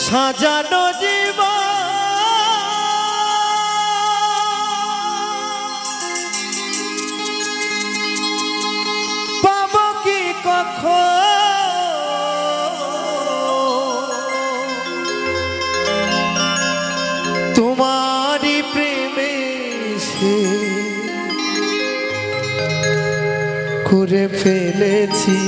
সাজানো জীবন পাবো কি কখন তোমারই প্রেমে সে করে ফেলেছি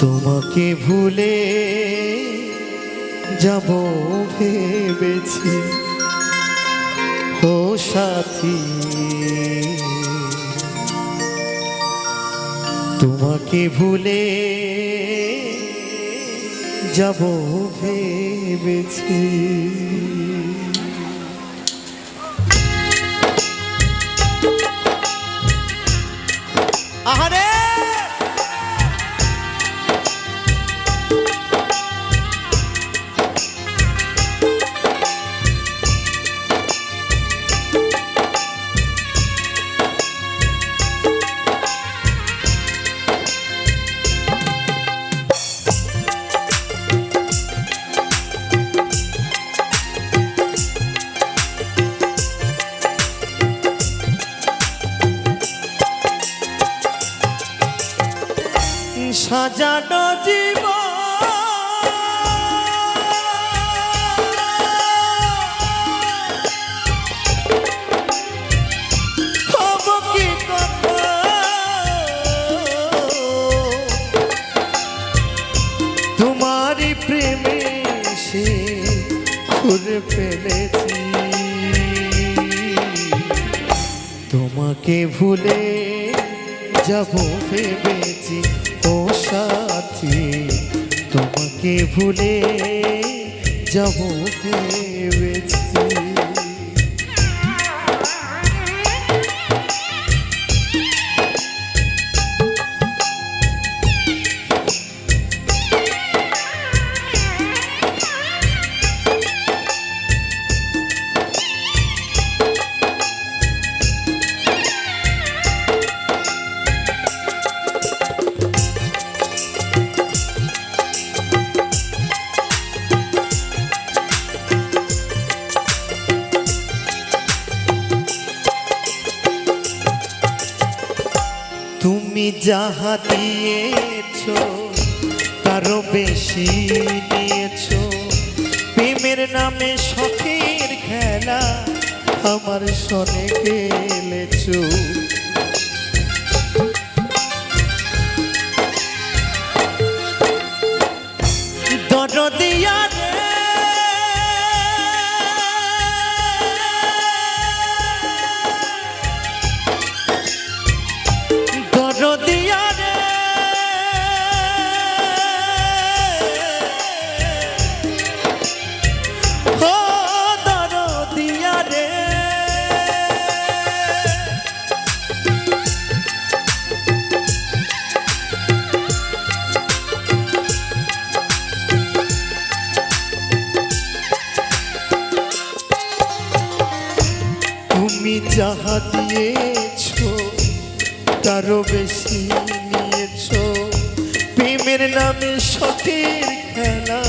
তোমাকে ভুলে যাব ভেবেছি ও সাথী তোমাকে ভুলে যাব ভেবেছি আহারে সাজানো জীবন হব কি কথা তোমারই প্রেমে সে ঘুরে ফেলেছি তোমাকে ভুলে যাব ভেবেছি ও সাথী তোমাকে ভুলে যাব ভেবেছি তুমি যাহা দিয়েছো তারও বেশি নিয়েছো প্রেমের নামে শখের খেলা আমার সনে খেলেছো দরদিয়া দরদিয়া রে ও দরদিয়া রে তুমি যাহা দিয়েছো তারও বেশি নিয়েছো প্রেমের নামে শখের খেলা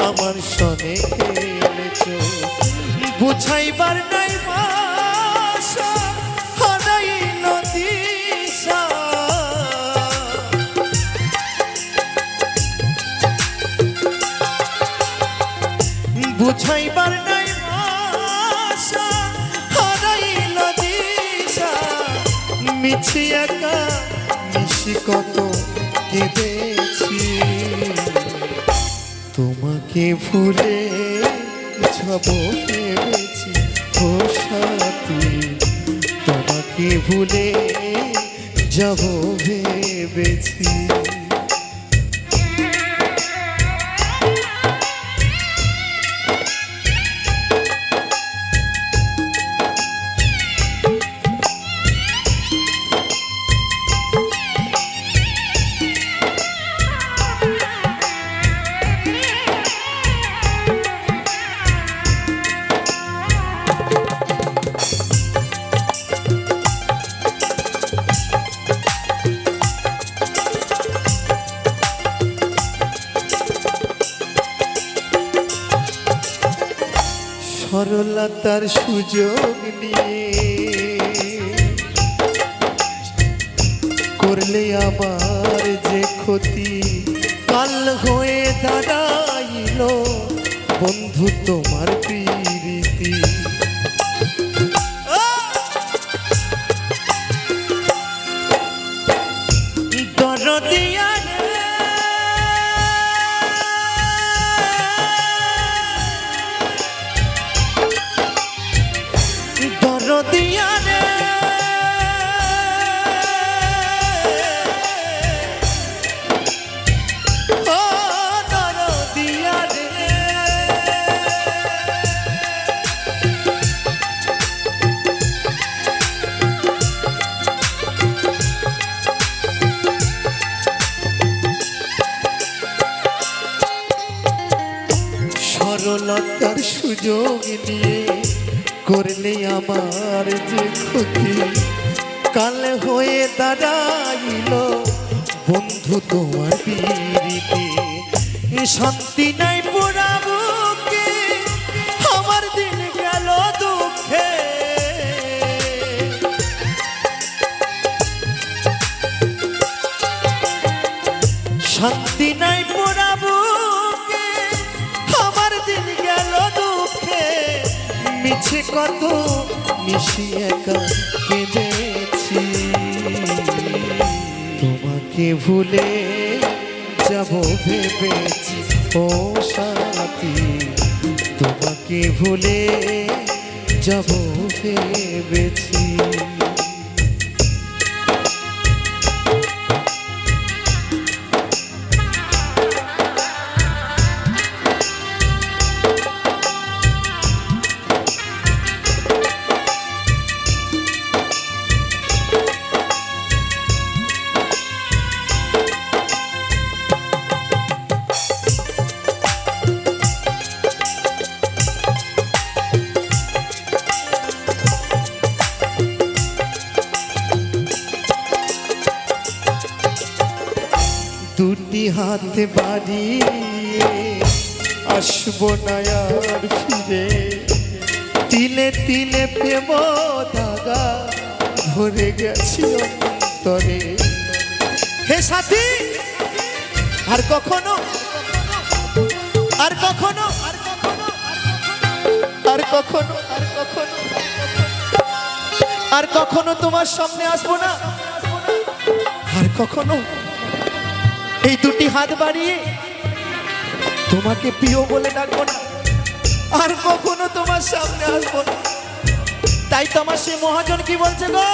আমার সনে খেলেছো বুঝাইবার নাই ভাষা হারাইল দিশা বুঝাইবার নাই ভাষা হারাইল দিশা মিছি একা মিশি কত কেঁদেছি তোমাকে ভুলে যাব ভেবেছি ও সাথী তোমাকে ভুলে যাব ভেবেছি তার সুযোগ নিয়ে করলে আমার যে ক্ষতি, কাল হয়ে দাঁড়াইল বন্ধু তোমার প্রীতি। দরদিয়া দরদিয়া রে ও দরদিয়া রে সরলতার সুযোগ নিয়ে করলে আমার যে ক্ষতি, কাল হয়ে দাঁড়াইল বন্ধু তোমার প্রীতি। শান্তি নাই পোড়া বুকে, আমার দিন গেল দুঃখে। শান্তি নাই পোড়া বুকে, আমার দিন গেল দুঃখে। মিছে কত মিশি একা কেঁদেছি, তোমাকে ভুলে যাব ভেবেছি ও সাথী, তোমাকে ভুলে যাব ভেবেছি। দুটি হাতে বাড়িয়ে আসবো না আর ফিরে, তিলে তিলে প্রেম দাগা ধরে গেছি অন্তরে। হে সাথী, আর কখনো আর কখনো আর কখনো আর কখনো আর কখনো তোমার সামনে আসবো না, আর কখনো এই দুটি হাত বাড়িয়ে তোমাকে প্রিয় বলে ডাকবো না, আর কখনো তোমার সামনে আসবো না। তাই তো আমার সে মহাজন কি বলছে গো,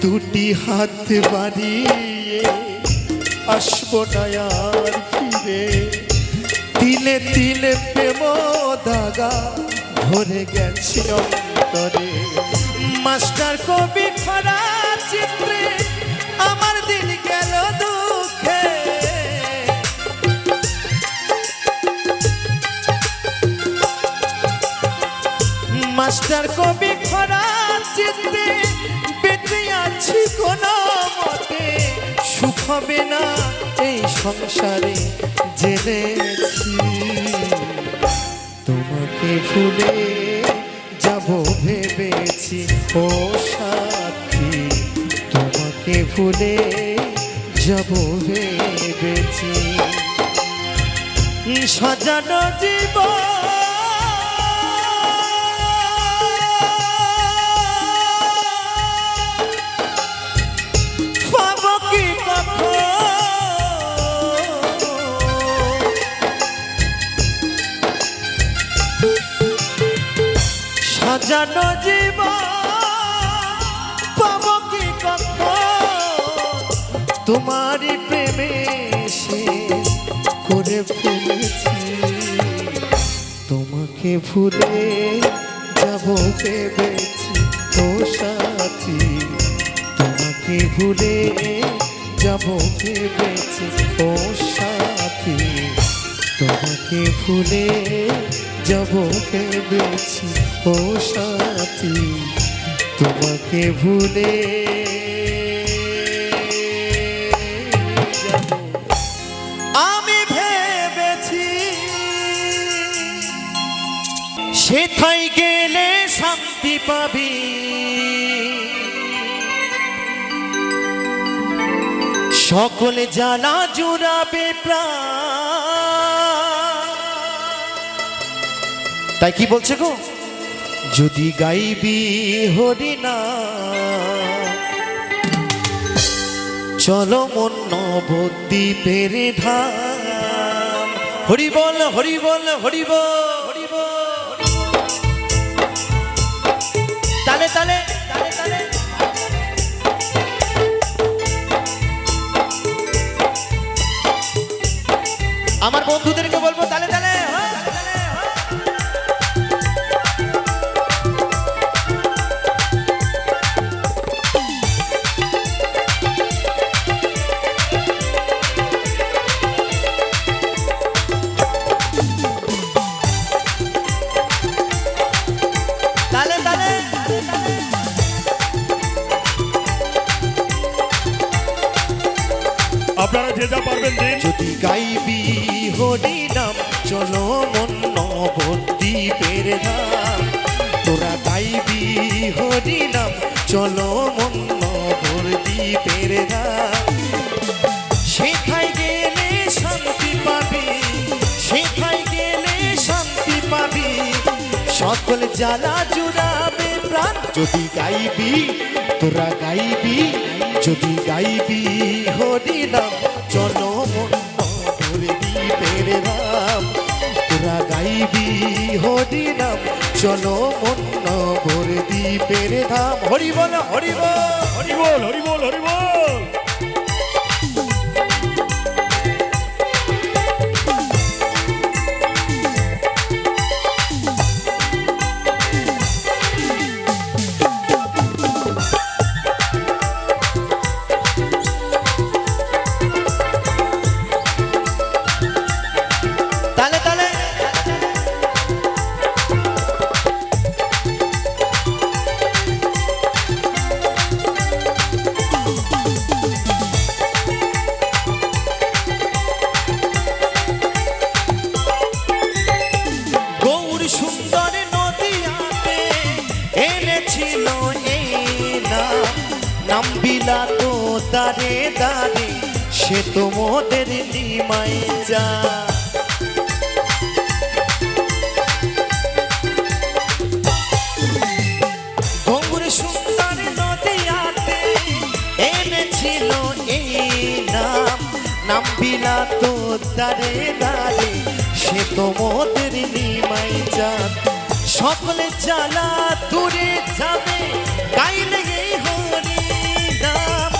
দুটি হাত বাড়িয়ে আসবো না আর ফিরে, তিলে তিলে প্রেম দাগা ধরে গেছে অন্তরে। মাস্টার কবি খরা চিত্রে আমার দিন গেল দুঃখে। মাস্টার কবি খরা চিত্রে বেঁচে আছি কোনো মতে, সুখ হবে না এই সংসারে জেনেছি। তোমাকে ভুলে যাব ভেবেছি ও সাথী, তোমাকে ভুলে যাব ভেবেছি। সাজানো জীবন পাবো কি কখন, সাজানো জীবন পাবো কি কখন, তোমারই প্রেমে শেষ করে ফেলেছি। তোমাকে ভুলে যাব ভেবেছি ও সাথী, তোমাকে ভুলে যাব ভেবেছি ও সাথী, তোমাকে ভুলে যাব ভেবেছি ও সাথী, তোমাকে ভুলে যাব আমি ভেবেছি, সেথায় গেলে শান্তি পাবি, সকলে জ্বালা জুড়াবে প্রাণ। তাই কি বলছে গো, যদি গাইবি হরি নাম, চলো মন নবদ্বীপের ধাম। হরি বল হরি বল হরি বল হরি বল, তালে তালে তালে তালে। আমার বন্ধুদেরকে বলবো তালে তালে। আপনারা যে যা পারবেন দিন। যদি গাইবি হরি নাম, চলো মন নবদ্বীপের ধাম। তোরা গাইবি হরি নাম, চলো মন নবদ্বীপের ধাম। সেখায় গেলে শান্তি পাবি, সেখায় গেলে শান্তি পাবি, সকল জ্বালা জুড়াবে প্রাণ। যদি গাইবি তোরা গাইবি, যদি গাইবি হরি নাম, চলো মন নবদ্বীপের ধাম। তোরা গাইবি হরি নাম, চলো মন নবদ্বীপের ধাম। হরি বল হরি বল হরি বল হরি বল হরি বল। নামবিলা তো দাঁড়ে দাঁড়ে, সে তো মোদের নিমাই যা। গৌর সুন্দর নদিয়াতে এনেছিল এই নাম। নামবিলা তো দাঁড়ে দাঁড়ে, সে তো মোদের নিমাই যা। সকলে জ্বালা দূরে যাবে গাইলে এই হরি নাম।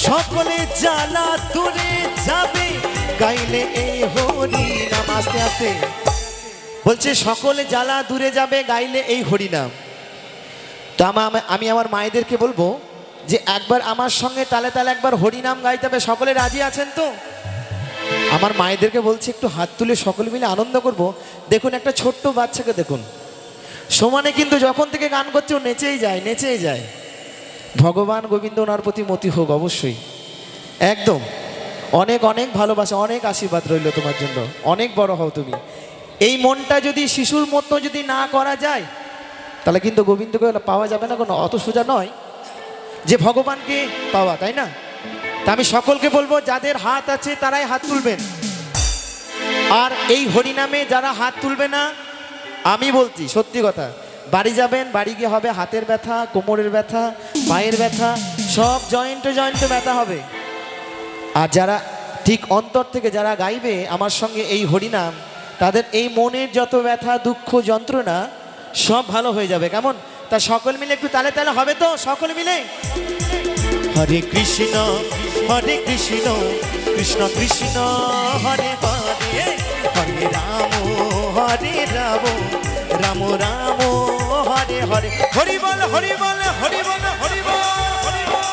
সকলে জ্বালা দূরে যাবে গাইলে এই হরি নাম। আস্তে আস্তে বলছে, সকলে জ্বালা দূরে যাবে গাইলে এই হরি নাম। তো আমি আমার মায়েদেরকে বলবো যে একবার আমার সঙ্গে তালে তালে একবার হরি নাম গাইতে হবে। সকলে রাজি আছেন তো? আমার মায়েদেরকে বলছি একটু হাত তুলে সকলে মিলে আনন্দ করব। দেখুন একটা ছোট্ট বাচ্চাকে দেখুন, সমানে কিন্তু যখন থেকে গান করছে ও নেচেই যায় নেচেই যায়। ভগবান গোবিন্দ ওনার প্রতি মতি হোক অবশ্যই, একদম। অনেক অনেক ভালোবাসা, অনেক আশীর্বাদ রইল তোমার জন্য। অনেক বড় হও তুমি। এই মনটা যদি শিশুর মতো যদি না করা যায়, তাহলে কিন্তু গোবিন্দকে পাওয়া যাবে না। কোনো অত সোজা নয় যে ভগবানকে পাওয়া, তাই না? তা আমি সকলকে বলবো, যাদের হাত আছে তারাই হাত তুলবেন। আর এই হরিনামে যারা হাত তুলবে না, আমি বলছি সত্যি কথা, বাড়ি যাবেন, বাড়ি গিয়ে হবে হাতের ব্যথা, কোমরের ব্যথা, পায়ের ব্যথা, সব জয়েন্টে জয়েন্টে ব্যথা হবে। আর যারা ঠিক অন্তর থেকে যারা গাইবে আমার সঙ্গে এই হরিনাম, তাদের এই মনের যত ব্যথা, দুঃখ, যন্ত্রণা সব ভালো হয়ে যাবে। কেমন? তা সকল মিলে একটু তালে তালে হবে তো? সকল মিলে হরে কৃষ্ণ হরে কৃষ্ণ কৃষ্ণ কৃষ্ণ হরে হরে, হরে রাম হরে রাম রাম রাম হরে হরে। হরি বল হরি বল হরি বল হরি বল হরি বল।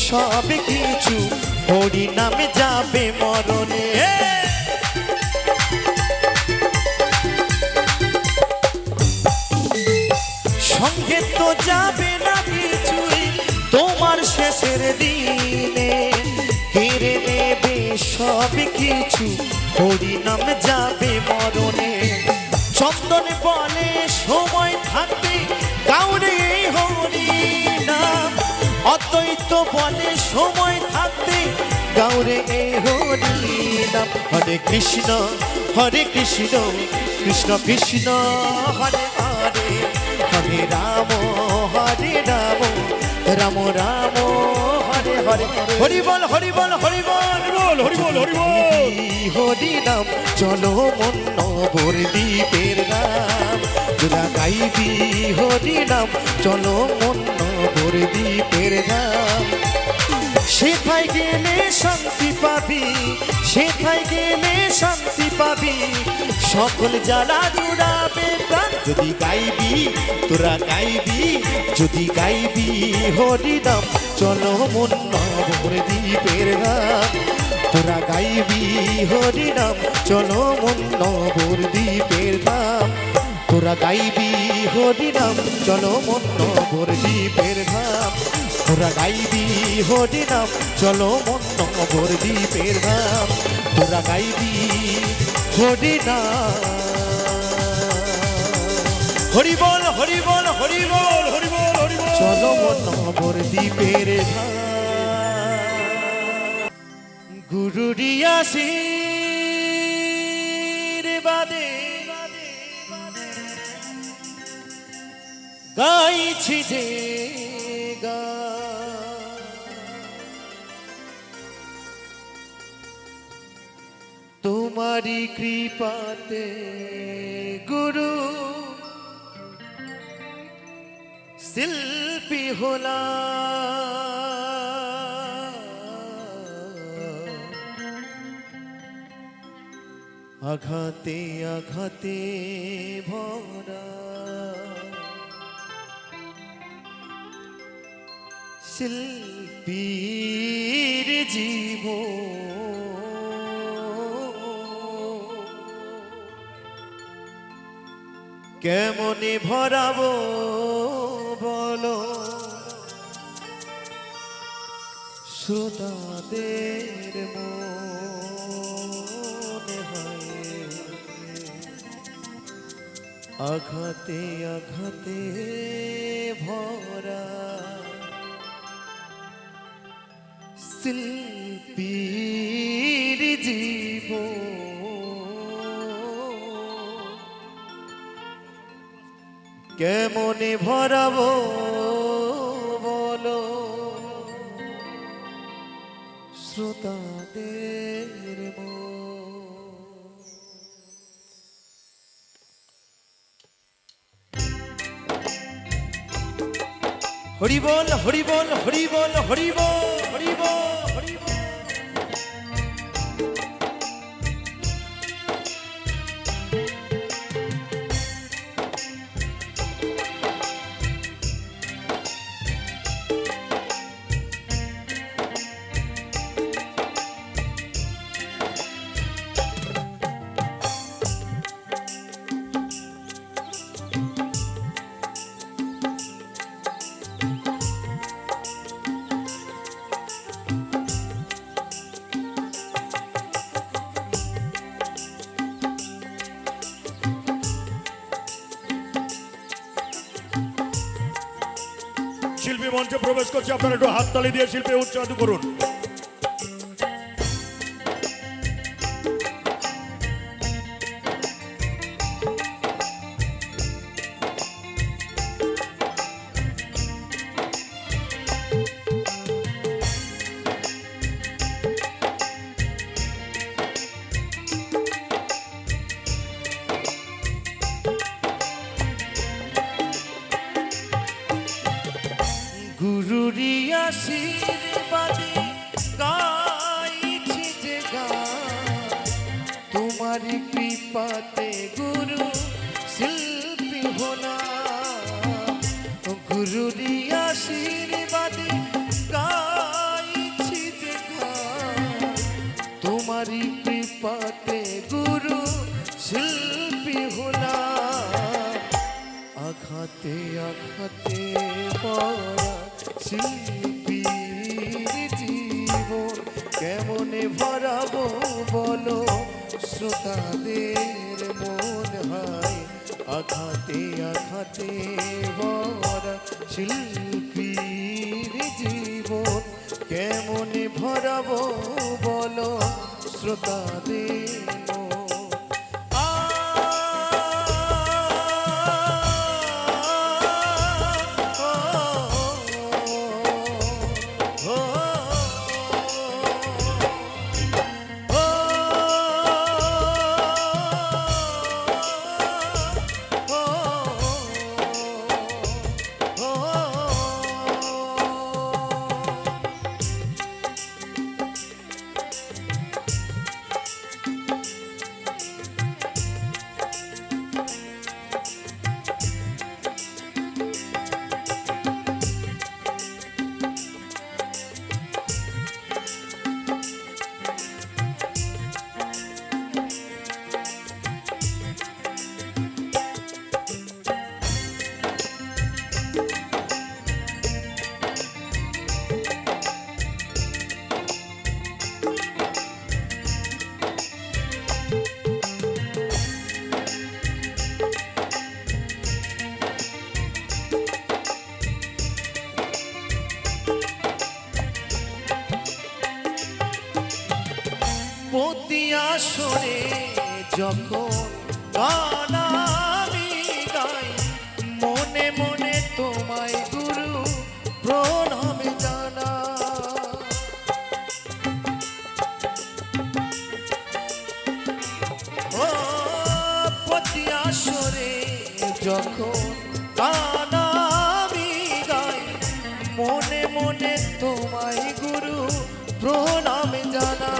সব কিছু হরি নামে যাবে মরণে। সঙ্গে তো যাবে না কিছুই তোমার শেষের দিনে, কেড়ে নেবে সব কিছু হরি নাম যাবে মরণে। চন্দন বলে সময় থাকতে কাউরে হরি নাম, অদ্বৈত বলে সময় থাকতে কাউরে হরি নাম। হরে কৃষ্ণ কৃষ্ণ কৃষ্ণ হরে হরে, হরে রাম রাম রাম হরে হরে। হরি বল হরি বল হরি বল হরি বল হরি বল হরি বল। হরি নাম চলো মন নবর দ্বীপের নাম, তোরা গাইবি হরি নাম চলো মন নবর দ্বীপের নাম। সেথায় গেলে শান্তি পাবি, সেথায় গেলে শান্তি পাবি, সকল জ্বালা জুড়াবে প্রাণ। যদি গাইবি তোরা গাইবি, যদি গাইবি হরি নাম চলো মন নবর দ্বীপের নাম, তোরা গাইবি হরি নাম চলো মন নবর দ্বীপের নাম, তোরা গাইবি হরি নাম চলো মন নবর দ্বীপের নাম, তোরা গাইবি হরি নাম চলো মন নবর দ্বীপের নাম, তোরা গাইবি হরি নাম। হরি বল হরি বল হরি বল হরি বল হরি বল। চলো মন নবর দ্বীপের ধাম। গুরুরি আশীর্বাদে গাইছি যে গান, তোমারি কৃপাতে গুরু শিল্পী হলা, আঘাতে আঘাতে ভরা শিল্পীর জীবন, কেমনে ভরাবো বলো শ্রোতাদের মনে হয়, আঘাতে আঘাতে ভরা শিল্পীর জীবন, কেমনে ভরাবো বলো শ্রোতাদের মন। হরি বল হরি বল হরি বল হরি বল হরি বল হরি বল। শিল্পী মঞ্চে প্রবেশ করছে, আপনারা একটু হাততালি দিয়ে শিল্পী উৎসাহিত করুন। গুরুরি আশীর্বাদে গাইছি যে গান, তোমারি কৃপাতে গুরু শিল্পী হলাম। গুরুরি আশীর্বাদে গাই পাতে গুরু শিল্পী হলাম, আঘাতে আঘাতে পড়া শিল্পীর জীবন কেমনে ভরাবো বলো শ্রোতাদের মন হয়, আঘাতে আঘাতে ভরা শিল্পীর জীবন কেমনে ভরাবো বলো শ্রোতাদের মন। প্রতি আসরে যখন গান আমি গাই, মনে মনে তোমায় গুরু প্রণাম জানা। ও প্রতি আসরে যখন গান আমি গাই, মনে মনে তোমায় গুরু প্রণাম জানা।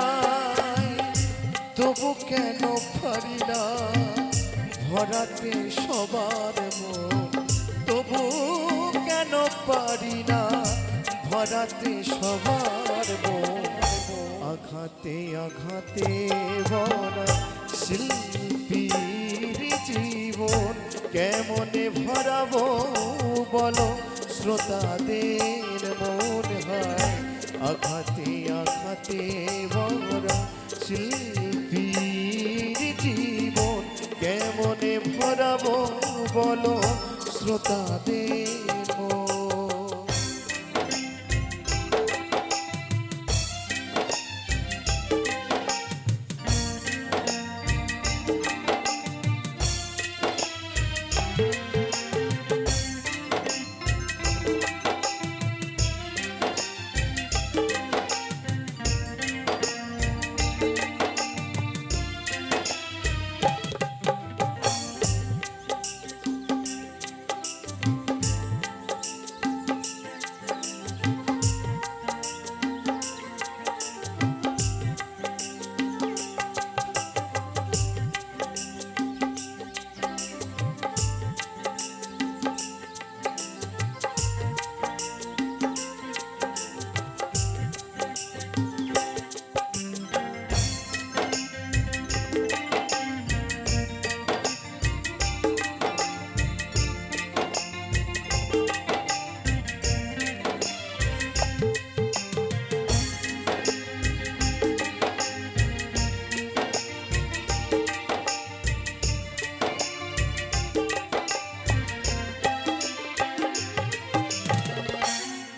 তবু কেন পারি না ভরাতে সবার মন, তবু কেন পারি না ভরাতে সবার মন, আঘাতে আঘাতে ভরা শিল্পীর জীবন কেমনে ভরাবো বলো শ্রোতাদের মন হয়, আঘাতে আঘাতে ভরা শিল্পীর জীবন কেমনে ভরাবো বলো শ্রোতাদের মন।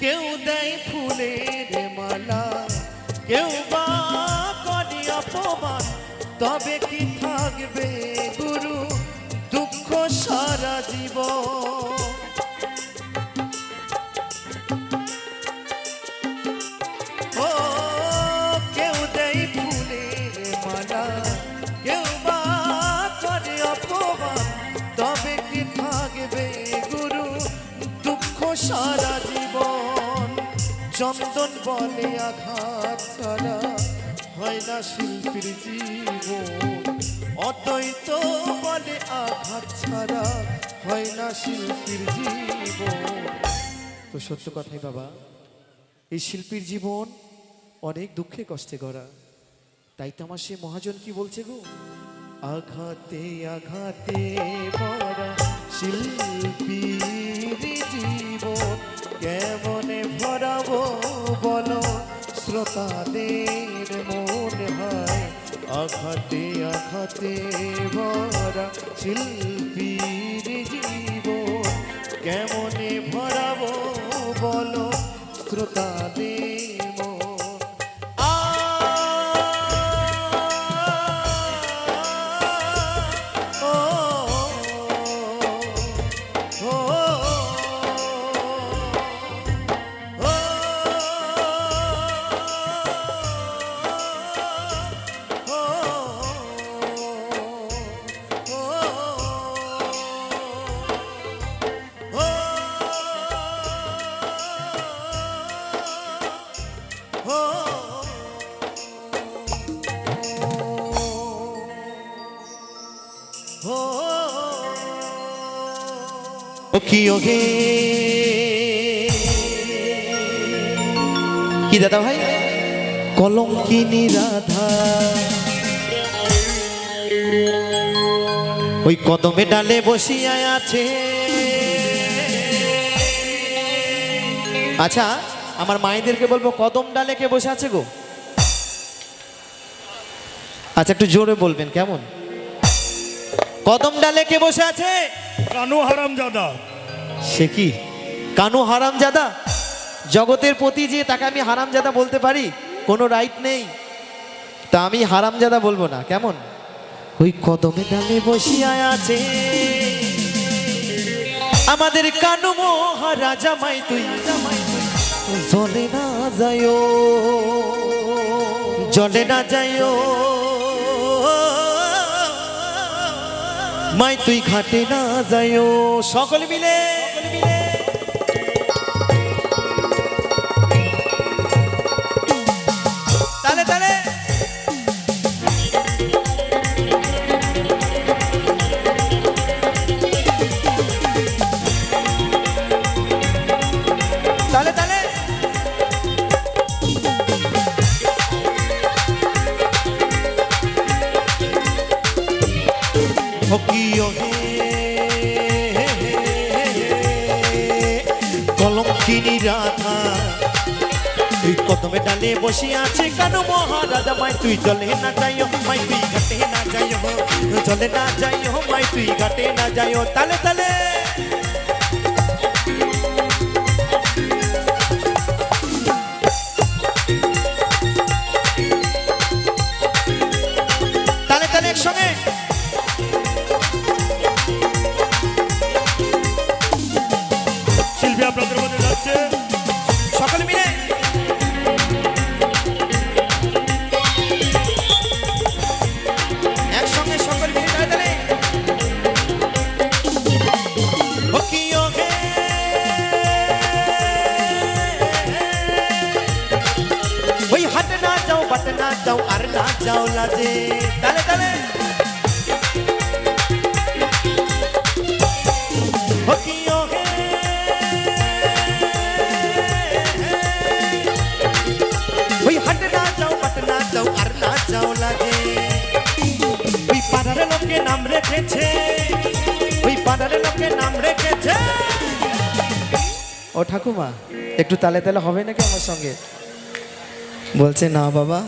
কেউ দেয় ফুলের মালা, কেউ বা করে অপমান, তবে কি থাকবে গুরু দুঃখ সারা জীবন। ও কেউ দেয় ফুলের মালা, কেউ বা করে অপমান, তবে কি থাকবে গুরু দুঃখ সারা জীবন। চন্দন বলে আঘাত ছাড়া হয় না শিল্পীর জীবন, অদ্বৈত বলে আঘাত ছাড়া হয় না শিল্পীর জীবন। তো সত্য কথাই বাবা, এই শিল্পীর জীবন অনেক দুঃখে কষ্টে গড়া। তাই তো আমার সে মহাজন কি বলছে গো, আঘাতে আঘাতে ভরা শিল্পীর জীবন কেমনে ভরাবো বলো শ্রোতাদের মন হয়, আঘাতে আঘাতে ভরা শিল্পীর জীবন কেমনে ভরাবো বলো শ্রোতাদের মন। আ ও ও কি ওহে কি দাদা ভাই, কলঙ্কিনী রাধা ওই কদমে ডালে বসিয়া আছে। আচ্ছা আমার মায়েদেরকে বলবো কদম ডালে কে বসে আছে গো? আচ্ছা একটু জোরে বলবেন কেমন? কদম ডালে কে বসে আছে? কানু হারামজাদা। সে কি কানু হারামজাদা? জগতের প্রতি যে তাকে আমি হারামজাদা বলতে পারি? কোনো রাইট নেই, তা আমি হারামজাদা বলবো না কেমন? ওই কদমে ডালে বসিয়া আছে আমাদের কানু মহারাজা মাই তুই জলে না যায়ও, জলে না যায়ও মাই তুই ঘাটে না যায়ও। সকলে মিলে তালে তালে তালে তালে কলঙ্কিনী রাধা তুই কদমে ডালে বসে আছে কানু মহারাজা মাই তুই জলে না যাইও, মাই তুই ঘাটে না যাইও, জলে না যাইও মাই তুই ঘাটে না যাইও। তালে তালে তালে তালে একসঙ্গে শিল্পী আপনাদের মধ্যে যাচ্ছে, সকলে মিলে একসঙ্গে সকলে মিলে তালে তালে ও কি ওহে ওই হাটে না যাও বাটে না যাও আর না যাও লাজে। তালে তালে ও কি ওহে ওই হাটে না যাও বাটে না যাও আর না যাও লাগে। ওই পাড়ার লোকে নাম রেখেছে, ওই পাড়ার লোকে নাম রেখেছে। ও ঠাকুমা একটু তালে তালে হবে নাকি আমার সঙ্গে? বলছে না বাবা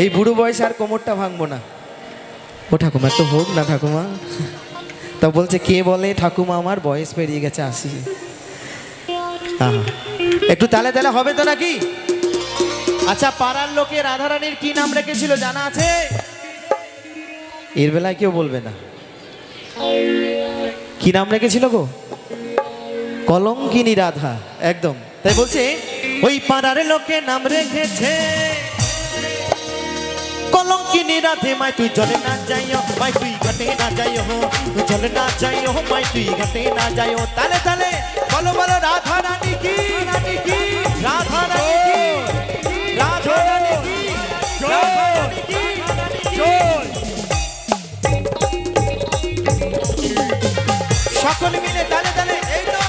এই বুড়ো বয়সে আর কোমরটা ভাঙবো না। ও ঠাকুমা একটু হোক না ঠাকুমা। তা বলছে কে বলে ঠাকুমা আমার বয়স পেরিয়ে গেছে 80। একটু তালে তালে হবে তো নাকি? আচ্ছা পাড়ার লোকে রাধারানীর কি নাম রেখেছিল জানা আছে? এর বেলায় কেউ বলবে না। কি নাম রেখেছিল গো? কলঙ্কিনী রাধা একদম। তাই বলছে ওই পাড়ার লোকে নাম রেখেছে কলঙ্কিনী রাধে মাই তুই জলে না যাইও, মাই তুই ঘাটে না যাইও, জলে না যাইও মাই তুই ঘাটে না যাইও। তালে তালে বলো বলো রাধা রানী কি, রানী কি, রাধা রানী কি, রাধা রানী কি, রাধা রানী কি। সকলে মিলে তালে তালে এই তো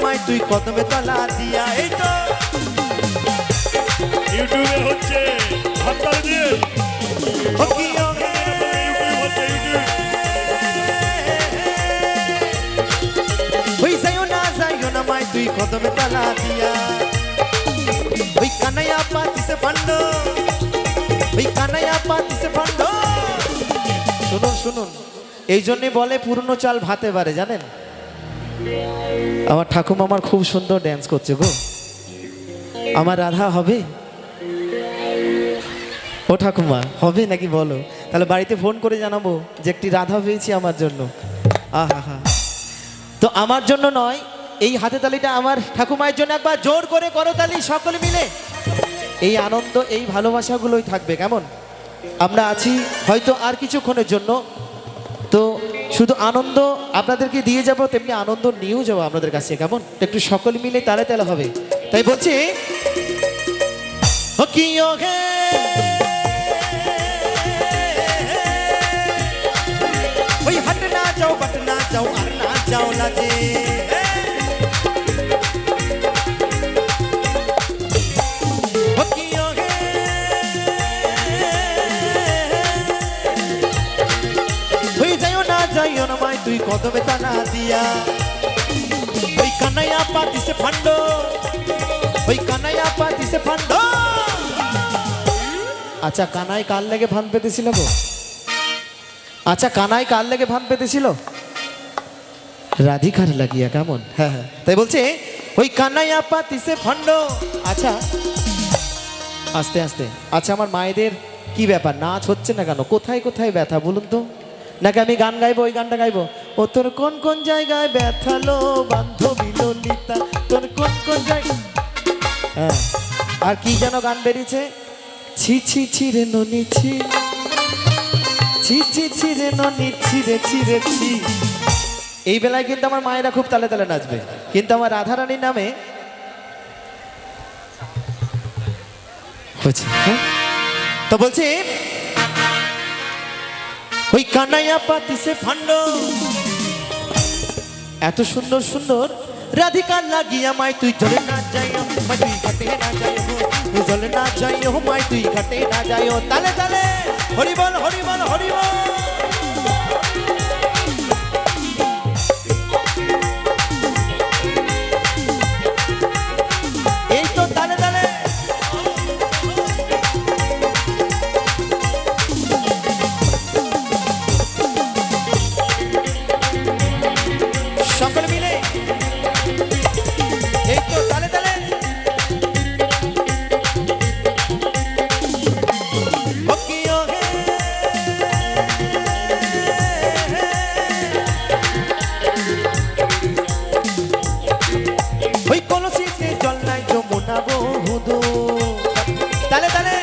আমায় তুই কদমে তলা দিয়া। এই তো ইউটিউবে হচ্ছে হাততালি দিয়ে ও কি ও হে, ইউটিউব হচ্ছে ইউটিউব। ওই যাইও না মায় তুই কদমে তলা দিয়া। ওই কানাইয়া পাতিছে ফান্ড, ওই কানাইয়া পাতিছে ফান্ড। শুনুন শুনুন, এই জন্যই বলে পুরনো চাল ভাতে পারে, জানেন? আমার ঠাকুমা আমার খুব সুন্দর ড্যান্স করছে গো। আমার রাধা হবে? ও ঠাকুমা হবে নাকি বলো? তাহলে বাড়িতে ফোন করে জানাবো যে একটি রাধা পেয়েছি আমার জন্য। আহা হা, তো আমার জন্য নয়, এই হাতে তালিটা আমার ঠাকুমায়ের জন্য একবার জোর করে করো তালি সকলে মিলে। এই আনন্দ এই ভালোবাসাগুলোই থাকবে, কেমন? আমরা আছি হয়তো আর কিছুক্ষণের জন্য, তো শুধু আনন্দ আপনাদেরকে দিয়ে যাব, তেমনি আনন্দ নিয়েও যাবো আপনাদের কাছে, কেমন? একটু সকলে মিলে তালে তালে হবে, তাই বলছি ও কি ও হে, ওই হাট না যাও বাট না যাও আর না যাও লাজে। ও কি ও হে, ওই যাইও না মাই তুই কদমে তালা দিয়া। ওই কানাইয়া পাতিছে ফান্ড, ওই কানাইয়া পাতিছে ফান্ড। আচ্ছা কানাই কার লেগে ভান পেতেছিল গো? আচ্ছা কানাই কার লেগে ভান পেতেছিল? রাধিকার লাগিয়া, কেমন? হ্যাঁ হ্যাঁ, তাই বলছে ওই কানাইয়া পাতিছে ফান্ড। আচ্ছা আস্তে আস্তে, আচ্ছা আমার মায়েদের কি ব্যাপার, নাচ হচ্ছে না কেন? কোথায় কোথায় ব্যথা বলুন তো? নাকি আমি গান গাইবো, ওই গানটা গাইবো? ও তোর কোন কোন জায়গায় ব্যথালো বান্ধবী ললিতা, তোর কোন কোন জায়গায়। হ্যাঁ, আর কি যেন গান বেরিয়েছে, ছি ছি ছি রে ননি ছি, ছি ছি ছি রে ননি ছি রে ছি রে ছি। এই বেলায় কিন্তু আমার মায়েরা খুব তালে তালে নাচবে, কিন্তু আমার রাধারানীর নামে হচ্ছে। হ্যাঁ, তো বলছি ওই কানাইয়া পাতিছে ফান্ড। এত সুন্দর সুন্দর রাধিকার লাগিয়া মাই তুই জলে না যাইও, মাই তুই ঘাটে না যাইও, তুই জলে না যাইও মাই তুই ঘাটে না যাইও। তালে তালে হরি বল হরি বল হরি বল। এই তো তালে তালে সকলে মিলে, এই তো তালে তালে। ও কি ও হে, ওই কলসিতে জল নাই যমুনা বহুদূর। তালে তালে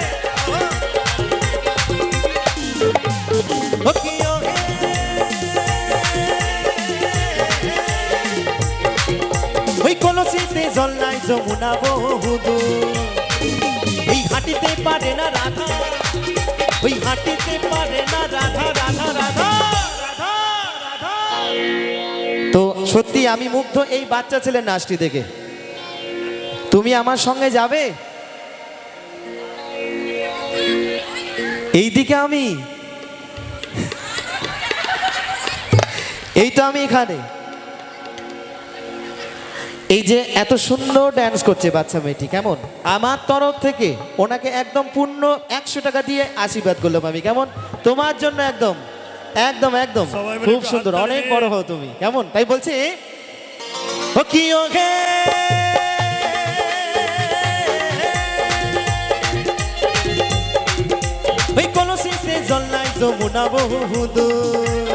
ও কি ও হে, ওই কলসিতে জল নাই যমুনা বহুদূর। ওই হাঁটিতে পারে না রাধা, ওই হাঁটিতে পারে না রাধা রাধা রাধা রাধা রাধা। তো সত্যি আমি মুগ্ধ এই বাচ্চা ছেলের নাচটি দেখে। তুমি আমার সঙ্গে যাবে? এইদিকে আমি, এই তো আমি এখানে। এই যে এত সুন্দর ড্যান্স করছে বাচ্চা মেয়েটি, কেমন? আমার তরফ থেকে ওনাকে একদম পূর্ণ 100 টাকা দিয়ে আশীর্বাদ করলাম আমি, কেমন? তোমার জন্য একদম একদম একদম সবাই মিলে খুব একটু সুন্দর, হাততালি অনেক দিয়ে। বড় হও তুমি, কেমন? তাই বলছি ও কি ও হে, ওই কলসিতে জল নাই যমুনা বহুদূর।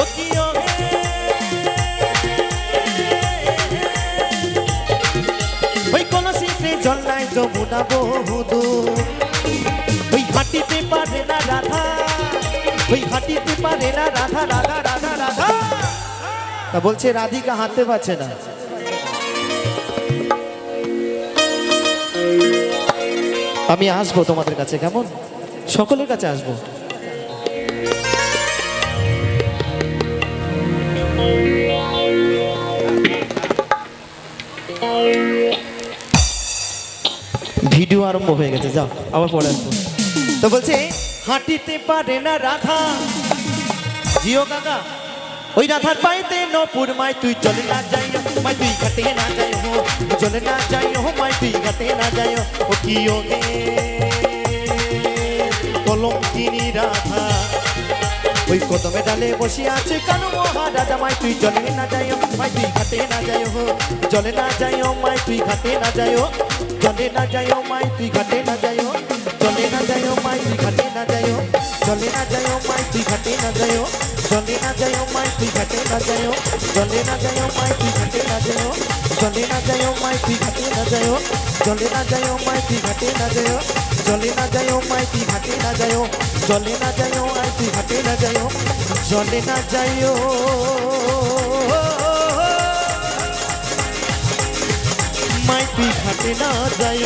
ও কি ও হে, ওই কলসিতে জল নাই যমুনা বহুদূর। ওই হাঁটিতে পারে না রাধা, ওই হাঁটিতে পারে না রাধা রাধা রাধা রাধা। তা বলছে রাধিকা হাঁটতে পারছে না। আমি আসবো তোমাদের কাছে, কেমন? সকলের কাছে আসবো। লম্বা হয়ে গেছে, যাও আবার পরে আসবো। তো বলছে হাঁটিতে পারে না রাধা, জিও কাকা ওই রাধার পাইতে নপুর মাই তুই চলে না যাই, মাই তুই ঘাটে না যাই হো, চলে না যাই হো, মাই তুই ঘাটে না যাই ও কি ও গে কলঙ্কিনী রাধা, ওই কদমে ডালে বসে আছে কানু মহারাজা, মাই তুই চলে না যাই, মাই তুই ঘাটে না যাই হো, চলে না যাই মাই তুই ঘাটে না যাই, চলে না যাই মাই তুই ঘাটে না যাই, চলে না যাই মাই তুই ঘাটে না যাই, চলে না যাই মাই তুই ঘাটে না যাই, চলে না যাই মাই তুই ঘাটে না যাই, চলে না যাই মাই তুই ঘাটে না যাই, চলে না যাই মাই তুই ঘাটে না যাই, চলে না যাই মাই তুই ঘাটে না যাই, চলে না যাই মাই তুই ঘাটে না যাই, চলে না যাই মাই তুই ঘাটে না যাই, চলে না যাই মাই তুই ঘাটে না যাই।